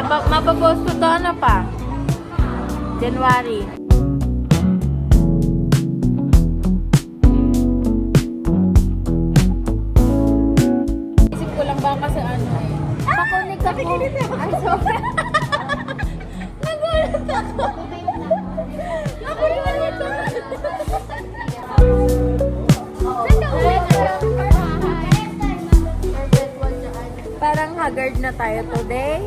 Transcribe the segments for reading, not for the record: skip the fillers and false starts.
Mapapost ko to ano pa? January. Isip ko lang baka sa ano eh. Pakunik ako. Ay, sorry. Nagulat ako. Nakuliwan ito. Parang haggard na tayo today.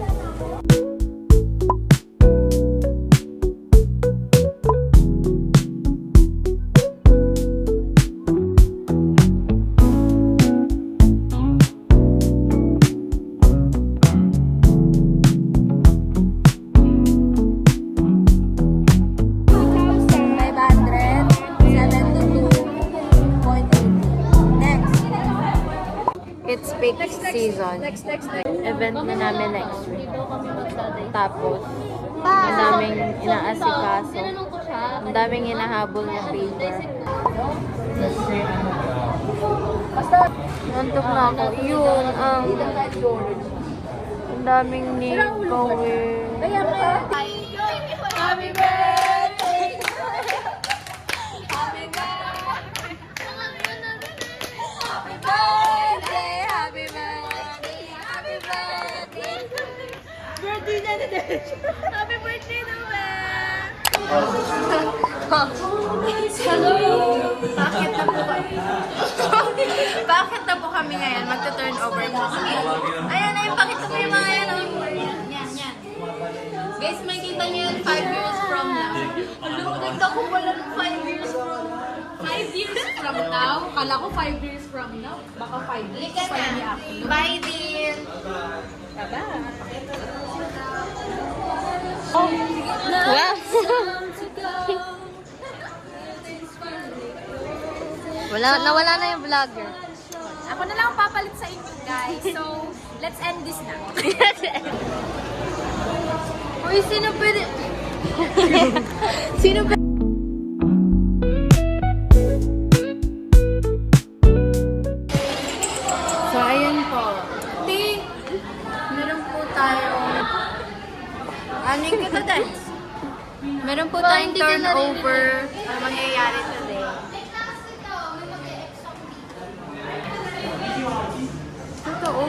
It's peak season. Next. Event na namin next week. Tapos, ang daming inaasikaso. Ang daming inahabol na paper. Nantok na ako. Yun, ang daming need gawin. Happy birthday! Birthday na natin! Happy birthday naman! Hello! Bakit na po kami? Bakit na po kami ngayon? Magta-turn over po kami. Ayan na yung pakita mo yung mga yan. Yan. Guys, makikita niyo yun 5 years from now. Hello, ganda ko pala ng 5 years from 5 years from now? Kala ko 5 years from now. Baka 5 years. Halika na. Bye, Dean. Wow! Nawala na yung vlogger. Ako na lang ang papalit sa inyo, guys. So, let's end this now. Uy, sino pwede? Sino pwede? So, ayun po. Meron po tayong... Aning kita, guys. Meron po tayong turnover na mangyayari today. Totoo.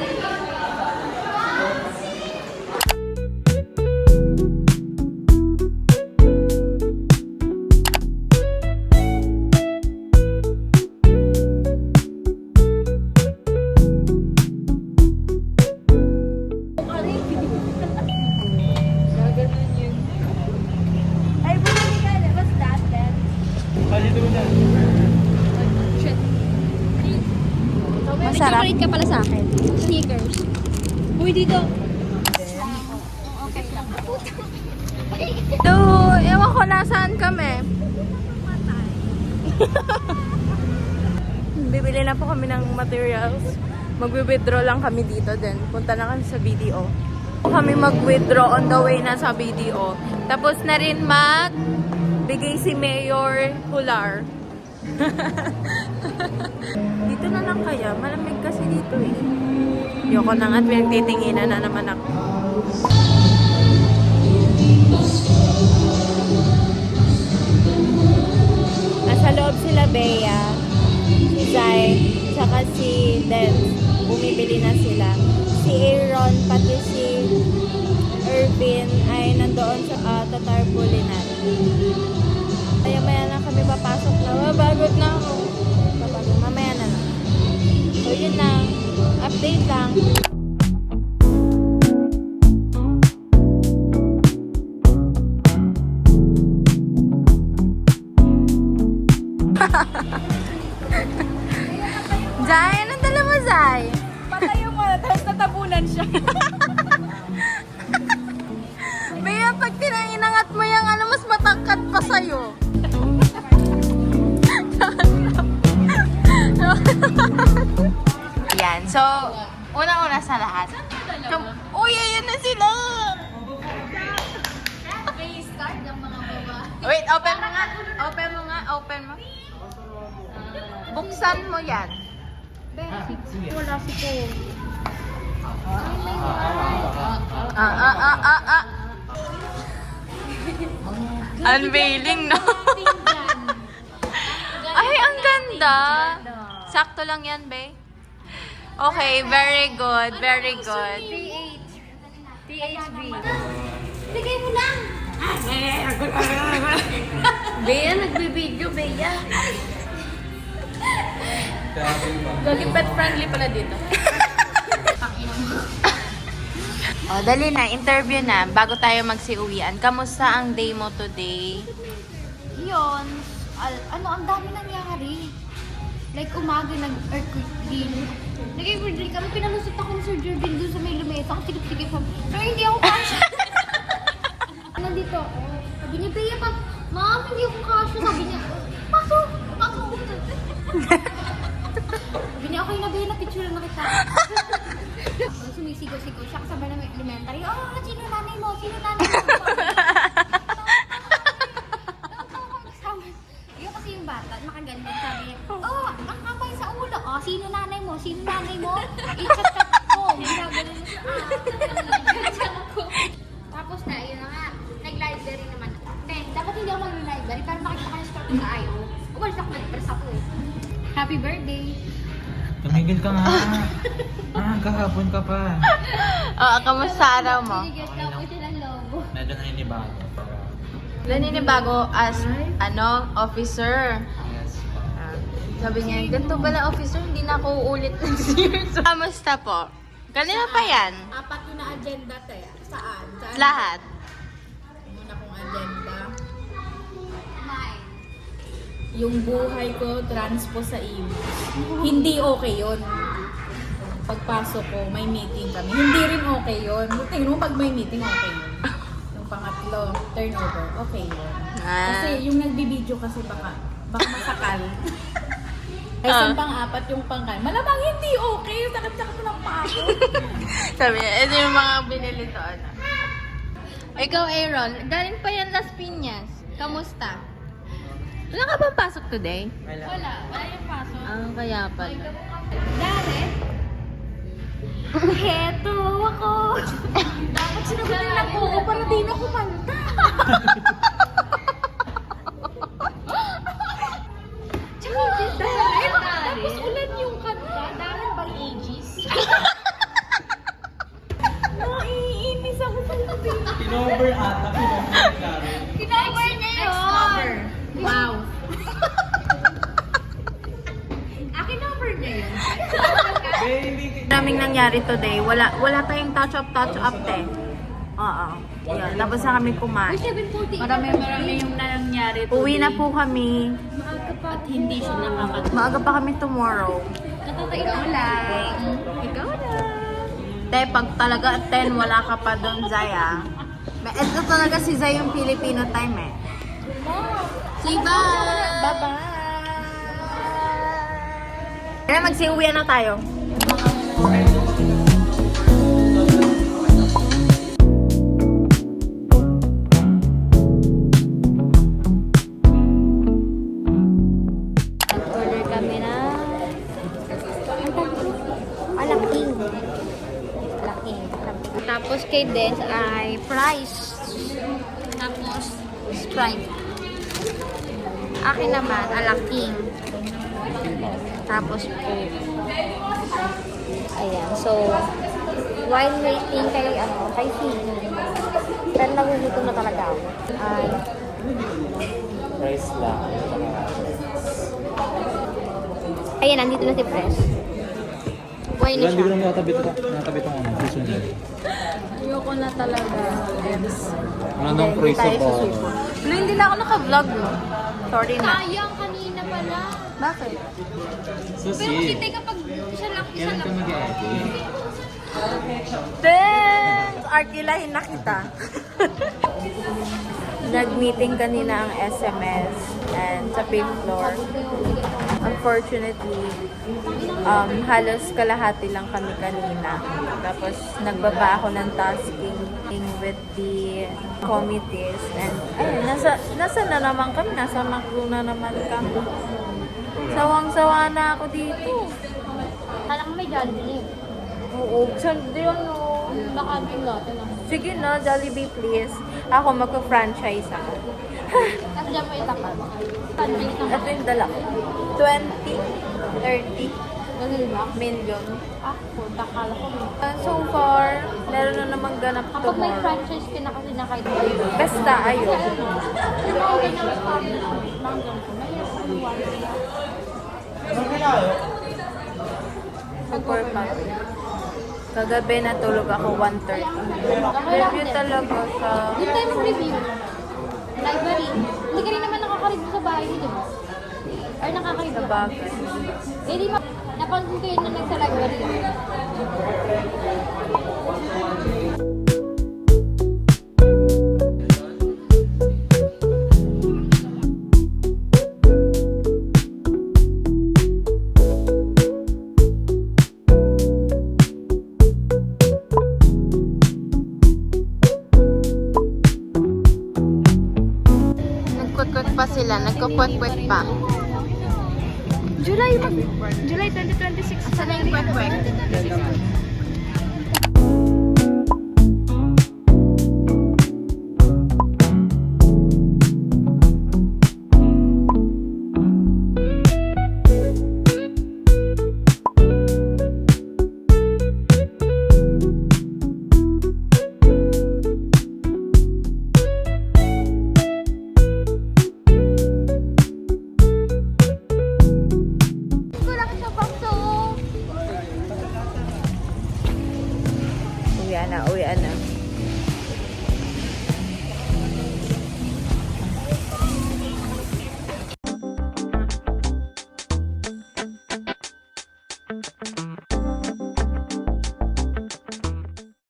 Ay, bumili ka. What's that then? Shit. Masarap. May chocolate ka pala sa akin. Sneakers. Uy, dito. Okay lang. So, ewan ko nasaan kami. Bibili na po kami ng materials. Magwi-withdraw lang kami dito din. Punta na kami sa BDO. Kami mag-withdraw on the way na sa BDO. Tapos na rin bigay si Mayor Hular. Dito na lang kaya. Malamig kasi dito eh. Yoko na nga at pinagtitinginan na naman ako. Nasa loob sila Bea, si Zai, tsaka si Den. Bumibili na sila. Si Aaron, pati si Irvin ay nandoon sa tatarpulinan. Maya na kami papasok na. Bagot na ako. Mamaya na lang. So yun lang. Update lang. Zay, anong dala mo, Zay? Patayo mo, tapos natabunan siya. Bea, pag tinanginangat mo yung ano, mas matangkad pa sa'yo. Yan, so, unang-una sa lahat. Uy, ayan na sila! May start ang mga babae. Wait, open mo nga. Open mo. Buksan mo yan. Wala si Paul. Unveiling, no? Ay, ang ganda. Sakto lang yan, be. Okay, very good, very good. THB. Bigay mo lang! Bea, nagbibideo, Bea. Gagi pet friendly pala dito. O, dali na, interview na, bago tayo magsiuwian. Kamusta ang day mo today? Yun. Ang dami nangyari. Like, umaga nag-earthquake din. Nag-earthquake kami, pinalusot ako ni Sir Jordan doon sa may lumesa. Ako sikip-sikip ako. Sir, hindi ako kasha. Nandito ako. Sabi niya, Bea pa, Ma'am, hindi ako kasha. Sabi niya, pasok. Sabi niya, okay na, Bea, na-picture na kita. Sumisigaw-sigaw siya kasama ng elementary. Sino nanay mo? Sino nanay mo? Yung kasi yung bata, nakaganda, sabi niya, ang kamay sa ulo. Sino nanay mo? Sino nanay mo? I-chat-chat ko. Ginagano na siya. Tapos na, yun na nga. Nag-library naman ako. Dapat hindi ako mag-library, pero makita ka na start sa ayaw. Well, nag-press ako eh. Happy birthday! Tumigil ka nga. Kahapon ka pa. Oo, kamusta araw mo? Binigyan na ako siya ng lobo. Medyo naninibago. Naninibago as, officer. Yes. Sabi niya, ganito pala officer, hindi na ako uulit ng years. Kamusta po? Kanina pa yan? Apat yun na agenda tayo. Saan? Lahat. Muna kong agenda. Kumain. Yung buhay ko, transpo sa email. Hindi okay yun. Pagpasok ko, may meeting kami. Hindi rin okay yun. Tingnan mo, pag may meeting, okay yun. Yung pangatlo, turnover, okay yun. Kasi yung nagbibideo kasi baka masakal. Ay, yung pang-apat, yung pangkal. Malamang hindi okay. Sakit-sakit mo ng paa ko. Sabi niya, ito yung mga binili to, Ikaw, Aaron, galing pa yan Las Piñas. Kamusta? Wala ka bang pasok today? Wala yung pasok. Kaya pala. Dari? Heto ako. Dapat sinabihin na po ko para di na kumanta. Tsaka, tapos ulan yung kanta. Darren by Aegis. Naiinis ako sa labi. Pinover ata. Kinover niya yun. Wow. Kinover niya yun. Maraming nangyari today. Wala tayong touch up te. Oo. Yun. Tapos na kami kumain. 7:40. Marami yung nangyari today. Uwi na po kami. At hindi siya nakakatawa. Maaga pa kami tomorrow. Natatain ako lang. Ikaw na. Te, pag talaga at 10, wala ka pa doon, Zaya. Ito talaga si Zay yung Filipino time eh. Say bye! Bye-bye! Kaya magsiuwian na tayo. Order kami na Alaking. Tapos kay Dens ay fries. Tapos Sprite. Akin naman, alaking. Tapos po. Ayan. So, while waiting kay Sino. Pero nagugutom na talaga ako. Ay, Price lang. ayan, nandito na si Fresh. Why na Hindi ko siya? naman natabit ang susunod. Ayoko na talaga. Ano nang praise of all? Wala, hindi na ako naka-vlog, no? Sorry na. Sayang, kanina pala. Bakit? Pero kasi Susi. teka, pag isa lang, Kailan ka mag-edit? Thanks! Arkilahin na kita. Nag-meeting kanina ang SMS and sa 5th floor. Unfortunately, halos kalahati lang kami kanina. Tapos nagbaba ako ng tasking with the committees. And ayun, nasa na naman kami. Nasa Macro na naman kami. Sawang-sawa na ako dito. Kala ko may Jollibee. Oo, saan yun o? Nakaanting natin ah. Sige na, Jollibee please. Ako magka-franchise ako. Tapos dyan mo itapat. Franchise na Ito yung dala ko. 20, 30 Ganun ba? million. Ako, takala ko. So far, meron na namang ganap Kapag may tomorrow. franchise ka na kasi nakita. Basta, ayun. Super happy. Kagabi natulog ako 1:30. Review talaga sa... Doon tayo mag-review. Library. Hindi ka rin naman nakaka-review sa bahay nito. Or nakaka-review. Sa bagay. Eh di ma... Napansin ko yun na nagsa library. Nagkwek-kwek pa sila. Nagkukwek-kwek pa. July 2026. Asa na yung kwek-kwek? Uwi na.